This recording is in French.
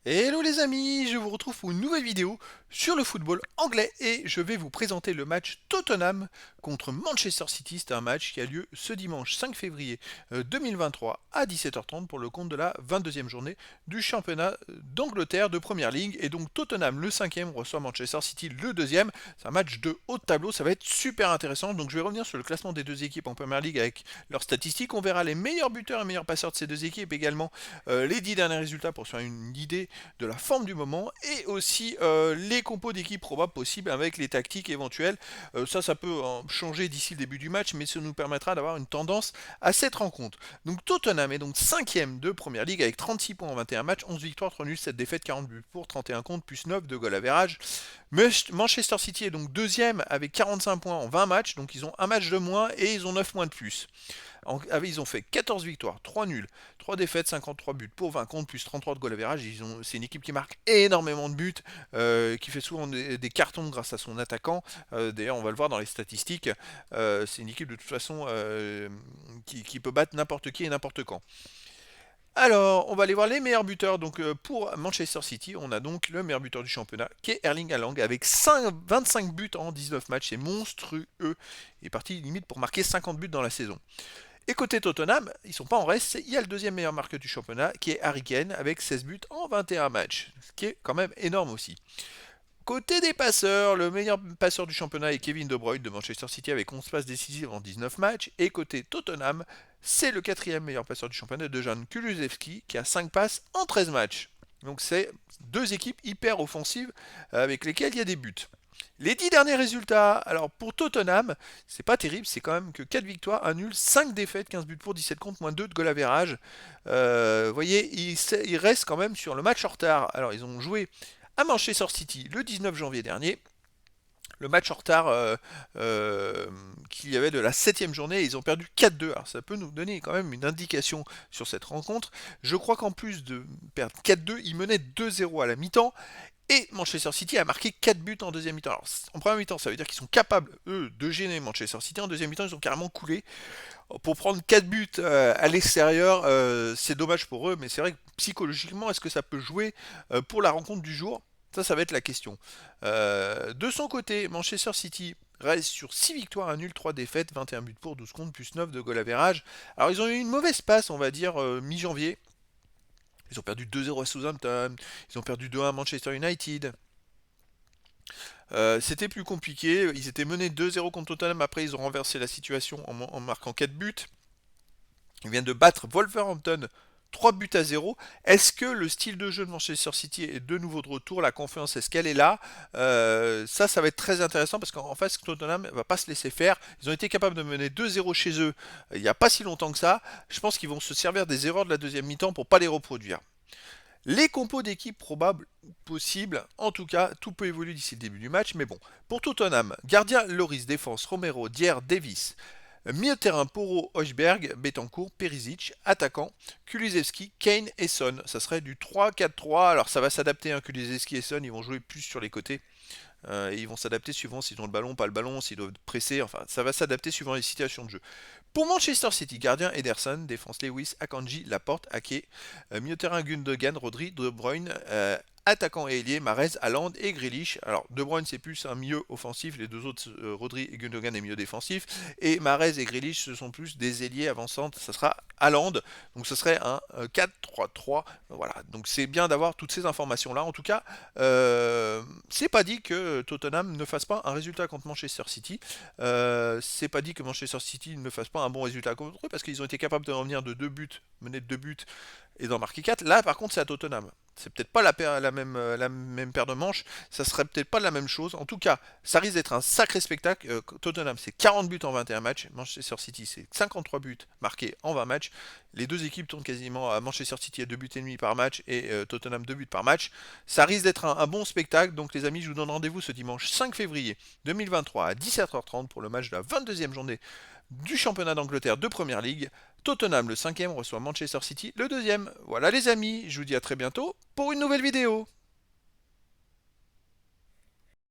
Hello les amis, je vous retrouve pour une nouvelle vidéo sur le football anglais et je vais vous présenter le match Tottenham contre Manchester City. C'est un match qui a lieu ce dimanche 5 février 2023 à 17h30 pour le compte de la 22e journée du championnat d'Angleterre de Première Ligue. Et donc Tottenham le 5e reçoit Manchester City le 2e. C'est un match de haut de tableau, ça va être super intéressant. Donc je vais revenir sur le classement des deux équipes en Première Ligue avec leurs statistiques. On verra les meilleurs buteurs et meilleurs passeurs de ces deux équipes, également les 10 derniers résultats pour se faire une idée de la forme du moment et aussi les compos d'équipe probables possibles avec les tactiques éventuelles. Ça peut changer d'ici le début du match, mais ça nous permettra d'avoir une tendance à cette rencontre. Donc Tottenham est donc 5e de Première Ligue avec 36 points en 21 matchs, 11 victoires, 3 nuls, 7 défaites, 40 buts pour, 31 contre, plus 9 de goal average. Manchester City est donc 2e avec 45 points en 20 matchs, donc ils ont un match de moins et ils ont 9 points de plus. Ils ont fait 14 victoires, 3 nuls, 3 défaites, 53 buts pour 20 contre, plus 33 de goal average. C'est une équipe qui marque énormément de buts, qui fait souvent des cartons grâce à son attaquant. D'ailleurs, on va le voir dans les statistiques. C'est une équipe de toute façon qui peut battre n'importe qui et n'importe quand. Alors, on va aller voir les meilleurs buteurs. Donc, pour Manchester City, on a donc le meilleur buteur du championnat, qui est Erling Haaland, avec 25 buts en 19 matchs. C'est monstrueux. Il est parti limite pour marquer 50 buts dans la saison. Et côté Tottenham, ils sont pas en reste, il y a le deuxième meilleur marqueur du championnat qui est Harry Kane avec 16 buts en 21 matchs, ce qui est quand même énorme aussi. Côté des passeurs, le meilleur passeur du championnat est Kevin De Bruyne de Manchester City avec 11 passes décisives en 19 matchs. Et côté Tottenham, c'est le quatrième meilleur passeur du championnat de Jan Kulusevski qui a 5 passes en 13 matchs. Donc c'est deux équipes hyper offensives avec lesquelles il y a des buts. Les 10 derniers résultats, alors pour Tottenham, c'est pas terrible, c'est quand même que 4 victoires, 1 nul, 5 défaites, 15 buts pour, 17 contre, moins 2 de goal average. Vous voyez, ils restent quand même sur le match en retard. Alors ils ont joué à Manchester City le 19 janvier dernier. Le match en retard qu'il y avait de la 7e journée, ils ont perdu 4-2. Alors ça peut nous donner quand même une indication sur cette rencontre. Je crois qu'en plus de perdre 4-2, ils menaient 2-0 à la mi-temps. Et Manchester City a marqué 4 buts en deuxième mi-temps. Alors, en première mi-temps, ça veut dire qu'ils sont capables, eux, de gêner Manchester City. En deuxième mi-temps, ils ont carrément coulé. Pour prendre 4 buts à l'extérieur, c'est dommage pour eux, mais c'est vrai que psychologiquement, est-ce que ça peut jouer pour la rencontre du jour? Ça va être la question. De son côté, Manchester City reste sur 6 victoires, 1 nul, 3 défaites, 21 buts pour, 12 contre, plus 9 de goal average. Alors ils ont eu une mauvaise passe, on va dire, mi-janvier. Ils ont perdu 2-0 à Southampton, ils ont perdu 2-1 à Manchester United. C'était plus compliqué, ils étaient menés 2-0 contre Tottenham, après ils ont renversé la situation en marquant 4 buts. Ils viennent de battre Wolverhampton 3 buts à 0. Est-ce que le style de jeu de Manchester City est de nouveau de retour? La confiance, est-ce qu'elle est là? Ça va être très intéressant parce qu'en face, Tottenham ne va pas se laisser faire. Ils ont été capables de mener 2-0 chez eux il n'y a pas si longtemps que ça. Je pense qu'ils vont se servir des erreurs de la deuxième mi-temps pour ne pas les reproduire. Les compos d'équipe probables possibles, en tout cas, tout peut évoluer d'ici le début du match, mais bon. Pour Tottenham, gardien Loris, défense Romero, Dier, Davis. Milieu de terrain Poro, Hojberg, Betancourt, Perisic, attaquant Kulusevski, Kane et Son. Ça serait du 3-4-3. Alors ça va s'adapter, hein, Kulusevski et Son, ils vont jouer plus sur les côtés. Et ils vont s'adapter suivant s'ils ont le ballon, pas le ballon, s'ils doivent presser. Enfin, ça va s'adapter suivant les situations de jeu. Pour Manchester City, gardien Ederson, défense Lewis, Akanji, Laporte, Ake, milieu de terrain Gundogan, Rodri, De Bruyne, attaquant et ailier, Mahrez, Haaland et Grealish. Alors De Bruyne c'est plus un milieu offensif, les deux autres, Rodri et Gundogan, est milieu défensif, et Mahrez et Grealish ce sont plus des ailiers avançantes, ça sera Haaland, donc ce serait un 4-3-3, voilà, donc c'est bien d'avoir toutes ces informations là. En tout cas, c'est pas dit que Tottenham ne fasse pas un résultat contre Manchester City, c'est pas dit que Manchester City ne fasse pas un bon résultat contre eux, parce qu'ils ont été capables de revenir de 2 buts, mener de 2 buts et d'en marquer 4. Là, par contre, c'est à Tottenham. C'est peut-être pas la même paire de manches, ça serait peut-être pas la même chose. En tout cas, ça risque d'être un sacré spectacle. Tottenham, c'est 40 buts en 21 matchs. Manchester City, c'est 53 buts marqués en 20 matchs. Les deux équipes tournent quasiment à Manchester City à 2 buts et demi par match et Tottenham 2 buts par match. Ça risque d'être un bon spectacle. Donc, les amis, je vous donne rendez-vous ce dimanche 5 février 2023 à 17h30 pour le match de la 22e journée du championnat d'Angleterre de Première Ligue. Tottenham, le 5e, reçoit Manchester City, le 2e. Voilà les amis, je vous dis à très bientôt pour une nouvelle vidéo.